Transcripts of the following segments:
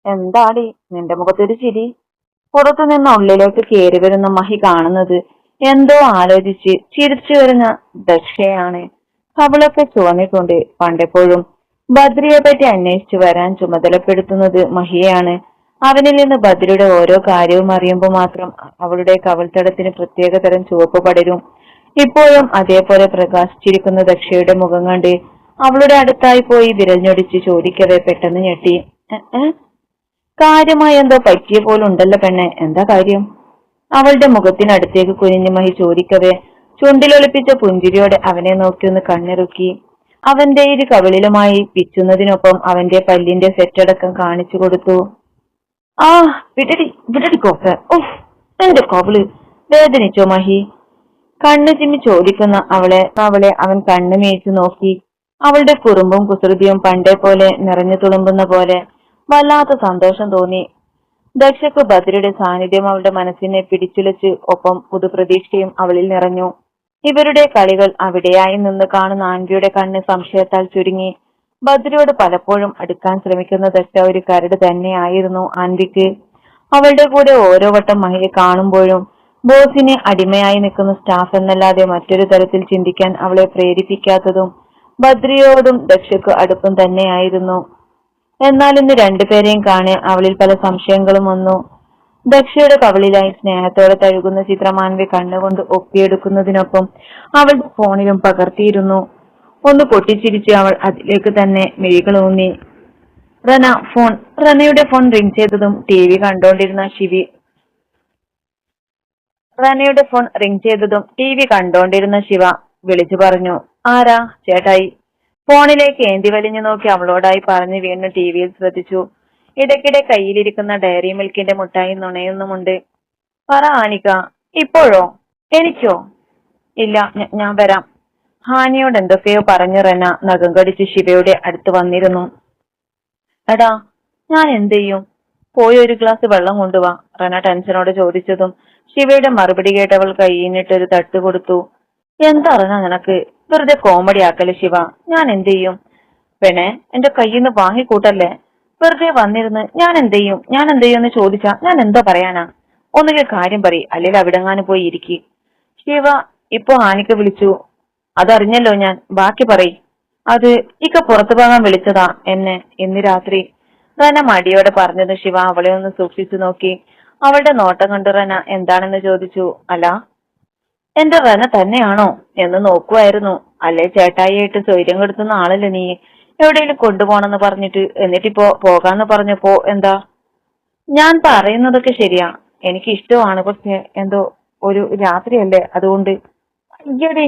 എന്താടി നിന്റെ മുഖത്തൊരു ചിരി? പുറത്തുനിന്ന് ഉള്ളിലേക്ക് കയറി വരുന്ന മഹി കാണുന്നത് എന്തോ ആലോചിച്ച് ചിരിച്ചു വരുന്ന ദക്ഷയാണ്. കവിളൊക്കെ ചുവന്നിട്ടുണ്ട്. പണ്ടെപ്പോഴും ബദ്രിയെ പറ്റി അന്വേഷിച്ചു വരാൻ ചുമതലപ്പെടുത്തുന്നത് മഹിയാണ്. അവനിൽ നിന്ന് ബദ്രിയുടെ ഓരോ കാര്യവും അറിയുമ്പോൾ മാത്രം അവളുടെ കവിൾത്തടത്തിന് പ്രത്യേക തരം ചുവപ്പ് പടരും. ഇപ്പോഴും അതേപോലെ പ്രകാശിച്ചിരിക്കുന്ന ദക്ഷയുടെ മുഖം കണ്ട് അവളുടെ അടുത്തായി പോയി വിരഞ്ഞൊടിച്ച് ചോദിക്കവേ പെട്ടെന്ന് ഞെട്ടി. കാര്യമായി എന്തോ പറ്റിയ പോലുണ്ടല്ലോ പെണ്ണെ, എന്താ കാര്യം? അവളുടെ മുഖത്തിനടുത്തേക്ക് കുനിഞ്ഞു മഹി ചോദിക്കവേ ചുണ്ടിലൊളിപ്പിച്ച പുഞ്ചിരിയോടെ അവനെ നോക്കി ഒന്ന് കണ്ണിറുക്കി. അവന്റെ ഇരു കവിളിലുമായി പിച്ചുന്നതിനൊപ്പം അവന്റെ പല്ലിന്റെ സെറ്റടക്കം കാണിച്ചു കൊടുത്തു. ആ വിടടി വിടടി കോപ്പ, ഓഹ് എന്റെ കവിള് വേദനിച്ചോ മഹി? കണ്ണു ചിമ്മി ചോദിക്കുന്ന അവളെ അവൻ കണ്ണു മേയിച്ചു നോക്കി. അവളുടെ കുറുമ്പും കുസൃതിയും പണ്ടേ പോലെ നിറഞ്ഞു തുളുമ്പുന്ന പോലെ വല്ലാത്ത സന്തോഷം തോന്നി. ദക്ഷക്ക് ബദ്രിയുടെ സാന്നിധ്യം അവളുടെ മനസ്സിനെ പിടിച്ചുലച്ച്, ഒപ്പം പുതുപ്രതീക്ഷയും അവളിൽ നിറഞ്ഞു. ഇവരുടെ കളികൾ അവിടെയായി നിന്ന് കാണുന്ന ആൻവിയുടെ കണ്ണ് സംശയത്താൽ ചുരുങ്ങി. ബദ്രിയോട് പലപ്പോഴും അടുക്കാൻ ശ്രമിക്കുന്ന ദക്ഷ ഒരു കരട് തന്നെയായിരുന്നു ആൻവിക്ക്. അവളുടെ കൂടെ ഓരോ വട്ടം മഹിയെ കാണുമ്പോഴും ബോസിന് അടിമയായി നിൽക്കുന്ന സ്റ്റാഫ് എന്നല്ലാതെ മറ്റൊരു തരത്തിൽ ചിന്തിക്കാൻ അവളെ പ്രേരിപ്പിക്കാത്തതും ബദ്രിയോടും ദക്ഷക്ക് അടുപ്പം തന്നെയായിരുന്നു. എന്നാൽ ഇന്ന് രണ്ടുപേരെയും കാണാൻ അവളിൽ പല സംശയങ്ങളും വന്നു. ദക്ഷയുടെ കവിളിലായി സ്നേഹത്തോടെ തഴുകുന്ന ചിത്രം ആൻവി കണ്ണുകൊണ്ട് ഒപ്പിയെടുക്കുന്നതിനൊപ്പം അവളുടെ ഫോണിലും പകർത്തിയിരുന്നു. ഒന്ന് പൊട്ടിച്ചിരിച്ച് അവൾ അതിലേക്ക് തന്നെ മിഴികളൂന്നി. റനയുടെ ഫോൺ റിംഗ് ചെയ്തതും ടി വി കണ്ടോണ്ടിരുന്ന ശിവ വിളിച്ചു പറഞ്ഞു, ആരാ? ചേട്ടായി. ഫോണിലേക്ക് ഏന്തി വലിഞ്ഞു നോക്കി അവളോടായി പറഞ്ഞു വീണ്ടും ടി വിയിൽ ശ്രദ്ധിച്ചു. ഇടയ്ക്കിടെ കയ്യിലിരിക്കുന്ന ഡയറി മിൽക്കിന്റെ മുട്ടായി നുണയുന്നുമുണ്ട്. പറ ആനിക. ഇപ്പോഴോ? എനിക്കോ? ഇല്ല, ഞാൻ വരാം. ഹാനിയോട് എന്തൊക്കെയോ പറഞ്ഞു റന നഖം കടിച്ച് ശിവയുടെ അടുത്ത് വന്നിരുന്നു. എടാ ഞാൻ എന്ത് ചെയ്യും? പോയി ഒരു ഗ്ലാസ് വെള്ളം കൊണ്ടുവാ, റന ടെൻഷനോടെ ചോദിച്ചതും ശിവയുടെ മറുപടി കേട്ടവൾ കൈയിന്നിട്ടൊരു തട്ട് കൊടുത്തു. എന്താ റന നിനക്ക്? വെറുതെ കോമഡി ആക്കല്ലേ ശിവ. ഞാൻ എന്ത് ചെയ്യും? പെണ്ണെ, എന്റെ കയ്യിന്ന് വാങ്ങിക്കൂട്ടല്ലേ. വെറുതെ വന്നിരുന്ന് ഞാൻ എന്ത് ചെയ്യും എന്ന് ചോദിച്ചാ ഞാൻ എന്താ പറയാനാ? ഒന്നുകിൽ കാര്യം പറ, അല്ലെങ്കിൽ അവിടെങ്ങാനും പോയി ഇരിക്കി. ശിവ ഇപ്പൊ ആനിക്ക് വിളിച്ചു, അതറിഞ്ഞല്ലോ ഞാൻ. ബാക്കി പറയ്. അത് ഇക്ക പുറത്തു പോകാൻ വിളിച്ചതാ എന്നെ ഇന്ന് രാത്രി, റന മടിയോടെ പറഞ്ഞത് ശിവ അവളെ ഒന്ന് സൂക്ഷിച്ചു നോക്കി. അവളുടെ നോട്ടം കണ്ട് റന എന്താണെന്ന് ചോദിച്ചു. അല്ല, എന്റെ റന തന്നെയാണോ എന്ന് നോക്കുമായിരുന്നു. അല്ലേ ചേട്ടായിയായിട്ട് സ്വൈര്യം കെടുത്തുന്ന ആളല്ലേ നീ? എവിടെയെങ്കിലും കൊണ്ടുപോണെന്ന് പറഞ്ഞിട്ട് എന്നിട്ടിപ്പോ പോകാന്ന് പറഞ്ഞപ്പോ എന്താ? ഞാൻ പറയുന്നതൊക്കെ ശരിയാ, എനിക്ക് ഇഷ്ടമാണ്. പക്ഷെ എന്തോ ഒരു രാത്രിയല്ലേ, അതുകൊണ്ട്. അയ്യടി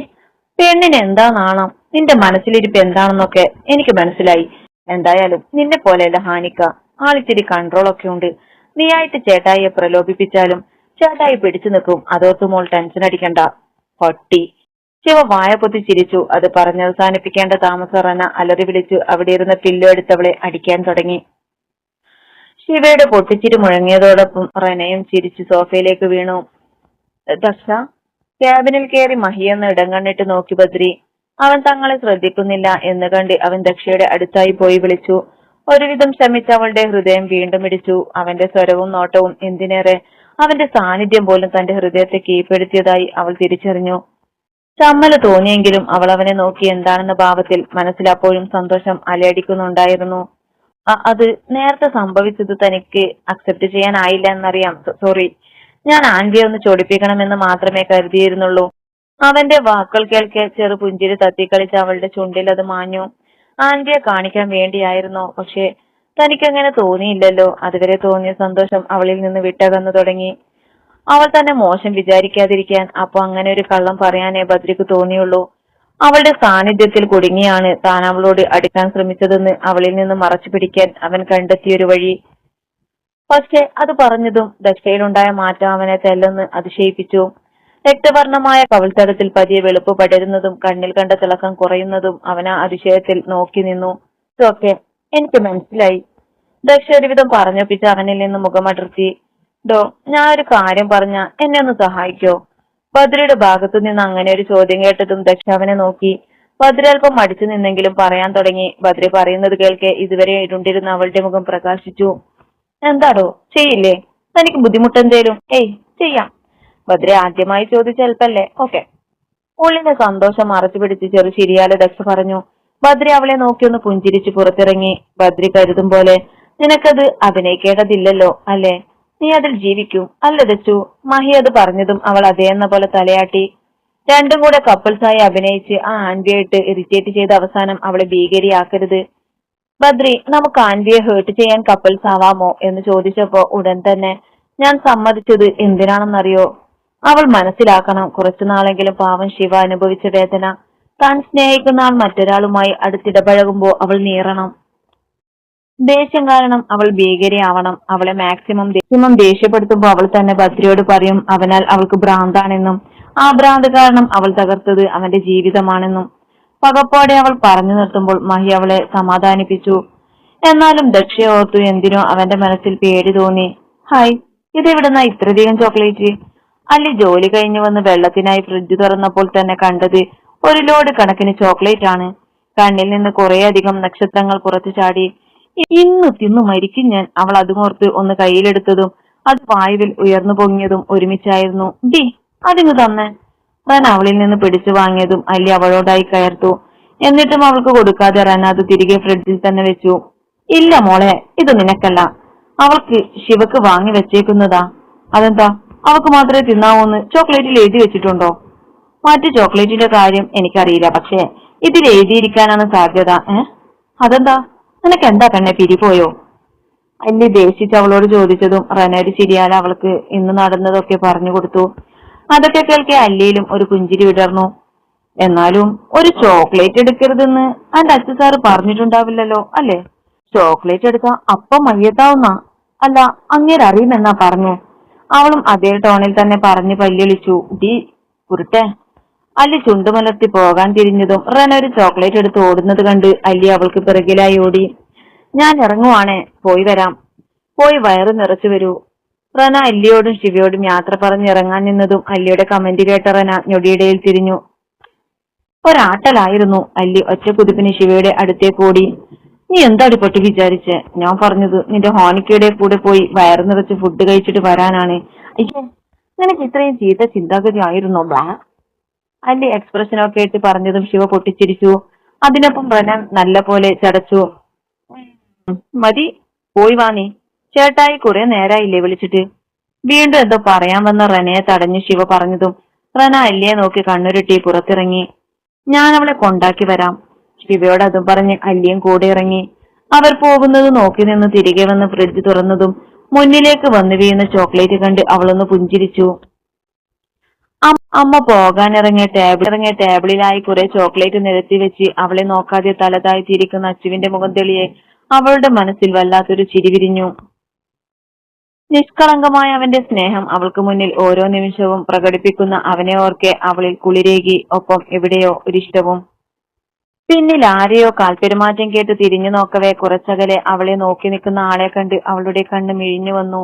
പെണ്ണിന് എന്താ നാണം? നിന്റെ മനസ്സിലിരിപ്പ് എന്താണെന്നൊക്കെ എനിക്ക് മനസ്സിലായി. എന്തായാലും നിന്നെ പോലെയല്ല ഹാനിക്ക, ആളിത്തിരി കൺട്രോളൊക്കെ ഉണ്ട്. നീയായിട്ട് ചേട്ടായിയെ പ്രലോഭിപ്പിച്ചാലും ചേട്ടായി പിടിച്ചു നിൽക്കും. അതോർത്ത് മോൾ ടെൻഷൻ അടിക്കണ്ട പട്ടി. ശിവ വായ പൊത്തി ചിരിച്ചു. അത് പറഞ്ഞവസാനിപ്പിക്കേണ്ട താമസം റന അലറി വിളിച്ചു അവിടെ ഇരുന്ന പില്ലോ എടുത്തവളെ അടിക്കാൻ തുടങ്ങി. ശിവയുടെ പൊട്ടിച്ചിരി മുഴങ്ങിയതോടൊപ്പം റനയും ചിരിച്ചു സോഫയിലേക്ക് വീണു. ദക്ഷ. ക്യാബിനിൽ കയറി മഹിയെന്ന് ഇടം കണ്ണിട്ട് നോക്കി ബദ്രി. അവൻ തങ്ങളെ ശ്രദ്ധിക്കുന്നില്ല എന്ന് കണ്ട് അവൻ ദക്ഷയുടെ അടുത്തായി പോയി വിളിച്ചു. ഒരുവിധം ശമിച്ച അവളുടെ ഹൃദയം വീണ്ടും ഇടിച്ചു. അവന്റെ സ്വരവും നോട്ടവും, എന്തിനേറെ അവന്റെ സാന്നിധ്യം പോലും തന്റെ ഹൃദയത്തെ കീഴ്പ്പെടുത്തിയതായി അവൾ തിരിച്ചറിഞ്ഞു. ചമ്മല് തോന്നിയെങ്കിലും അവൾ അവനെ നോക്കി എന്താണെന്ന ഭാവത്തിൽ. മനസ്സിലപ്പോഴും സന്തോഷം അലയടിക്കുന്നുണ്ടായിരുന്നു. അത് നേരത്തെ സംഭവിച്ചത് തനിക്ക് അക്സെപ്റ്റ് ചെയ്യാനായില്ല എന്നറിയാം. സോറി. ഞാൻ ആൻവിയെ ഒന്ന് ചൊടിപ്പിക്കണമെന്ന് മാത്രമേ കരുതിയിരുന്നുള്ളൂ. അവന്റെ വാക്കുകൾ കേൾക്കെ ചെറു പുഞ്ചിരി തത്തിക്കളിച്ച് അവളുടെ ചുണ്ടിൽ അത് മാഞ്ഞു. ആൻവിയെ കാണിക്കാൻ വേണ്ടിയായിരുന്നോ? പക്ഷെ തനിക്കങ്ങനെ തോന്നിയില്ലല്ലോ. അതുവരെ തോന്നിയ സന്തോഷം അവളിൽ നിന്ന് വിട്ടകന്നു തുടങ്ങി. അവൾ തന്നെ മോശം വിചാരിക്കാതിരിക്കാൻ അപ്പൊ അങ്ങനെ ഒരു കള്ളം പറയാനേ ബദ്രിക്ക് തോന്നിയുള്ളൂ. അവളുടെ സാന്നിധ്യത്തിൽ കുടുങ്ങിയാണ് താൻ അവളോട് അടുക്കാൻ ശ്രമിച്ചതെന്ന് അവളിൽ നിന്ന് മറച്ചു പിടിക്കാൻ അവൻ കണ്ടെത്തിയൊരു വഴി. പക്ഷെ അത് പറഞ്ഞതും ദക്ഷയിലുണ്ടായ മാറ്റം അവനെ തെല്ലെന്ന് അതിശയിപ്പിച്ചു. രക്തവർണമായ കവിൾത്തടത്തിൽ പതിയെ വെളുപ്പ് പടരുന്നതും കണ്ണിൽ കണ്ട തിളക്കം കുറയുന്നതും അവനാ അതിശയത്തിൽ നോക്കി നിന്നു. ഓക്കെ, എനിക്ക് മനസ്സിലായി. ദക്ഷ ഒരുവിധം പറഞ്ഞൊപ്പിച്ച് അവനിൽ നിന്ന് മുഖമടർത്തി. ഞാൻ ഒരു കാര്യം പറഞ്ഞ എന്നെ ഒന്ന് സഹായിക്കോ? ബദ്രിയുടെ ഭാഗത്തു നിന്ന് അങ്ങനെ ഒരു ചോദ്യം കേട്ടതും ദക്ഷ അവനെ നോക്കി. ബദ്രി അല്പം മടിച്ചു നിന്നെങ്കിലും പറയാൻ തുടങ്ങി. ബദ്രി പറയുന്നത് കേൾക്കെ ഇതുവരെ ഇരുണ്ടിരുന്ന അവളുടെ മുഖം പ്രകാശിച്ചു. എന്താടോ ചെയ്യില്ലേ? തനിക്ക് ബുദ്ധിമുട്ടെന്തേലും? ഏയ് ചെയ്യാം. ഭദ്ര ആദ്യമായി ചോദിച്ച ഹെൽപ്പല്ലേ? ഓക്കെ. ഉള്ളിലെ സന്തോഷം മറച്ചു പിടിച്ച് ചെറു ശരിയാലെ ദക്ഷ പറഞ്ഞു. ബദ്രി അവളെ നോക്കിയൊന്ന് പുഞ്ചിരിച്ചു പുറത്തിറങ്ങി. ബദ്രി കരുതും പോലെ, നിനക്കത് അഭിനയിക്കേണ്ടതില്ലല്ലോ അല്ലേ? നീ അതിൽ ജീവിക്കും അല്ല ദച്ചു? മഹി അത് പറഞ്ഞതും അവൾ അതേന്ന പോലെ തലയാട്ടി. രണ്ടും കൂടെ കപ്പിൾസായി അഭിനയിച്ച് ആ ആൻവിയായിട്ട് ഇറിറ്റേറ്റ് ചെയ്ത അവസാനം അവളെ ഭീകരിയാക്കരുത്. ബദ്രി, നമുക്ക് ആൻവിയെ ഹേർട്ട് ചെയ്യാൻ കപ്പിൾസ് ആവാമോ എന്ന് ചോദിച്ചപ്പോ ഉടൻ തന്നെ ഞാൻ സമ്മതിച്ചത് എന്തിനാണെന്നറിയോ? അവൾ മനസ്സിലാക്കണം, കുറച്ചുനാളെങ്കിലും പാവം ശിവ അനുഭവിച്ച വേദന. താൻ സ്നേഹിക്കുന്ന ആൾ മറ്റൊരാളുമായി അടുത്തിടപഴകുമ്പോ അവൾ നീറണം. ദേഷ്യം കാരണം അവൾ ഭീകരിയാവണം. അവളെ മാക്സിമം ദേഷ്യപ്പെടുത്തുമ്പോ അവൾ തന്നെ ബദ്രിയോട് പറയും അവനാൽ അവൾക്ക് ഭ്രാന്താണെന്നും ആ ഭ്രാന്ത് കാരണം അവൾ തകർത്തത് അവന്റെ ജീവിതമാണെന്നും. പകപ്പോടെ അവൾ പറഞ്ഞു നിർത്തുമ്പോൾ മഹി അവളെ സമാധാനിപ്പിച്ചു. എന്നാലും ദക്ഷയെ ഓർത്തു എന്തിനോ അവന്റെ മനസ്സിൽ പേടി തോന്നി. ഹായ്, ഇതെവിടുന്ന ഇത്രയധികം ചോക്ലേറ്റ്? അല്ലി ജോലി കഴിഞ്ഞു വന്ന് വെള്ളത്തിനായി ഫ്രിഡ്ജ് തുറന്നപ്പോൾ തന്നെ കണ്ടത് ഒരു ലോഡ് കണക്കിന് ചോക്ലേറ്റ് ആണ്. കണ്ണിൽ നിന്ന് കുറേയധികം നക്ഷത്രങ്ങൾ പുറത്തു ചാടി. ഇന്ന് തിന്നു മരിക്കും ഞാൻ. അവൾ അതുമോർത്ത് ഒന്ന് കയ്യിലെടുത്തതും അത് വായുവിൽ ഉയർന്നു പൊങ്ങിയതും ഒരുമിച്ചായിരുന്നു. ഡി, അതിങ്ങ് തന്നെ. റന അവളിൽ നിന്ന് പിടിച്ചു വാങ്ങിയതും അല്ലി അവളോടായി കയർത്തു. എന്നിട്ടും അവൾക്ക് കൊടുക്കാതെ റന അത് തിരികെ ഫ്രിഡ്ജിൽ തന്നെ വെച്ചു. ഇല്ല മോളെ, ഇത് നിനക്കല്ല, അവൾക്ക് ശിവക്ക് വാങ്ങി വെച്ചേക്കുന്നതാ. അതെന്താ, അവൾക്ക് മാത്രമേ തിന്നാവൂന്ന് ചോക്ലേറ്റിൽ എഴുതി വെച്ചിട്ടുണ്ടോ? മറ്റു ചോക്ലേറ്റിന്റെ കാര്യം എനിക്കറിയില്ല, പക്ഷേ ഇതിൽ എഴുതിയിരിക്കാനാണ് സാധ്യത. അതെന്താ? നിനക്ക് എന്താ പെണ്ണെ, പിരിപോയോ? അല്ലി ദേഷിച്ച് അവളോട് ചോദിച്ചതും റനയുടെ ചിരിയാൽ അവൾക്ക് ഇന്ന് നടന്നതൊക്കെ പറഞ്ഞു കൊടുത്തു. അതൊക്കെ കേൾക്കെ അല്ലിയിലും ഒരു പുഞ്ചിരി വിടർന്നു. എന്നാലും ഒരു ചോക്ലേറ്റ് എടുക്കരുതെന്ന് എന്റെ അച്ഛൻ സാറ് പറഞ്ഞിട്ടുണ്ടാവില്ലല്ലോ അല്ലേ? ചോക്ലേറ്റ് എടുത്താ അപ്പം മയ്യത്താവുന്ന? അല്ല, അങ്ങേര് അറിയുമെന്നാ പറഞ്ഞു. അവളും അതേ ടോണിൽ തന്നെ പറഞ്ഞു പല്ലിളിച്ചു. ഡി കുരുട്ടെ. അല്ലി ചുണ്ടുമലർത്തി പോകാൻ തിരിഞ്ഞതും റന ഒരു ചോക്ലേറ്റ് എടുത്ത് ഓടുന്നത് കണ്ട് അല്ലി അവൾക്ക് പിറകിലായി ഓടി. ഞാൻ ഇറങ്ങുവാണേ, പോയി വരാം. പോയി വയറ് നിറച്ചു വരൂ. റന അല്ലിയോടും ശിവയോടും യാത്ര പറഞ്ഞിറങ്ങാൻ നിന്നതും അല്ലിയുടെ കമന്റ് കേട്ട റന ഞൊടിയിടയിൽ തിരിഞ്ഞു. ഒരാട്ടലായിരുന്നു. അല്ലി ഒറ്റ കുതിപ്പിന് ശിവയുടെ അടുത്തേക്ക് ഓടി. നീ എന്താടി പൊട്ടി വിചാരിച്ചേ? ഞാൻ പറഞ്ഞത് നിന്റെ ഹോണിക്കയുടെ കൂടെ പോയി വയറ് നിറച്ച് ഫുഡ് കഴിച്ചിട്ട് വരാനാണ്. അയ്യേ, നിനക്ക് ഇത്രയും ചീത്ത ചിന്താഗതി ആയിരുന്നോ? അല്ലി എക്സ്പ്രഷനൊക്കെ ഇട്ട് പറഞ്ഞതും ശിവ പൊട്ടിച്ചിരിച്ചു. അതിനൊപ്പം റന നല്ല പോലെ ചടച്ചു. മതി, പോയി വാ നീ. ചേട്ടായി കുറെ നേരായില്ലേ വിളിച്ചിട്ട്? വീണ്ടും എന്തോ പറയാൻ വന്ന റനയെ തടഞ്ഞു ശിവ പറഞ്ഞതും റന അല്ലിയെ നോക്കി കണ്ണുരുട്ടി പുറത്തിറങ്ങി. ഞാൻ അവളെ കൊണ്ടാക്കി വരാം. ശിവയോട് അതും പറഞ്ഞ് അല്ലിയും കൂടെ ഇറങ്ങി. അവർ പോകുന്നത് നോക്കി നിന്ന് തിരികെ വന്ന് ഫ്രിഡ്ജ് തുറന്നതും മുന്നിലേക്ക് വന്നു വീഴുന്ന ചോക്ലേറ്റ് കണ്ട് അവളൊന്ന് പുഞ്ചിരിച്ചു. അമ്മ പോകാനിറങ്ങിയ ടേബിളിലായി കുറെ ചോക്ലേറ്റ് നിരത്തി വെച്ച് അവളെ നോക്കാതെ തല താഴ്ത്തിയിരിക്കുന്ന അച്ചുവിന്റെ മുഖം തെളിയെ അവളുടെ മനസ്സിൽ വല്ലാത്തൊരു ചിരി വിരിഞ്ഞു. നിഷ്കളങ്കമായ അവന്റെ സ്നേഹം അവൾക്ക് മുന്നിൽ ഓരോ നിമിഷവും പ്രകടിപ്പിക്കുന്ന അവനെ ഓർക്കെ അവളിൽ കുളിരേകി. ഒപ്പം എവിടെയോ ഒരിഷ്ടവും. പിന്നിൽ ആരെയോ കാൽപെരുമാറ്റം കേട്ട് തിരിഞ്ഞു നോക്കവേ കുറച്ചകലെ അവളെ നോക്കി നിൽക്കുന്ന ആളെ കണ്ട് അവളുടെ കണ്ണ് മിഴിഞ്ഞു വന്നു.